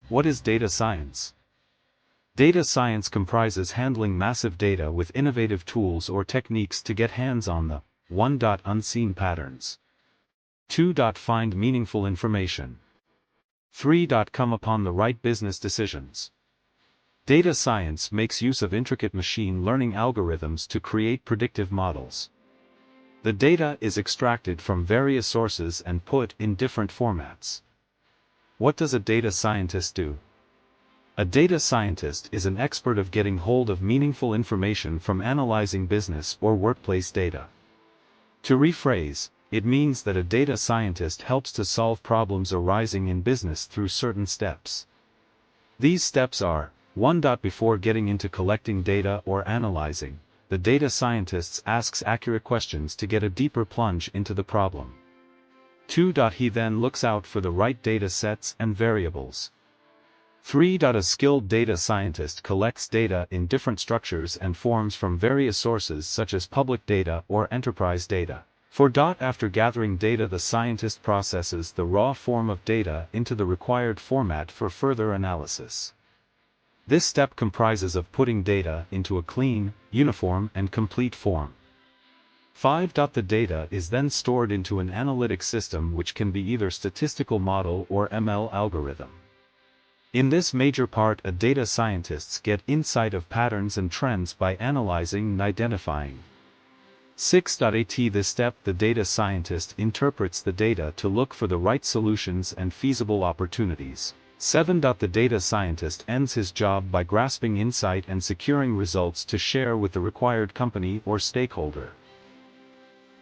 What is data science? Data science comprises handling massive data with innovative tools or techniques to get hands on the 1. Unseen patterns. 2. Find meaningful information. 3. Come upon the right business decisions. Data science makes use of intricate machine learning algorithms to create predictive models. The data is extracted from various sources and put in different formats. What does a data scientist do? A data scientist is an expert of getting hold of meaningful information from analyzing business or workplace data. To rephrase, it means that a data scientist helps to solve problems arising in business through certain steps. These steps are: 1. Before getting into collecting data or analyzing, the data scientist asks accurate questions to get a deeper plunge into the problem. 2. He then looks out for the right data sets and variables. 3. A skilled data scientist collects data in different structures and forms from various sources such as public data or enterprise data. 4. After gathering data, the scientist processes the raw form of data into the required format for further analysis. This step comprises of putting data into a clean, uniform, and complete form. 5. The data is then stored into an analytic system which can be either statistical model or ML algorithm. In this major part, a data scientists get insight of patterns and trends by analyzing and identifying. 6. This step, the data scientist interprets the data to look for the right solutions and feasible opportunities. 7. The data scientist ends his job by grasping insight and securing results to share with the required company or stakeholder.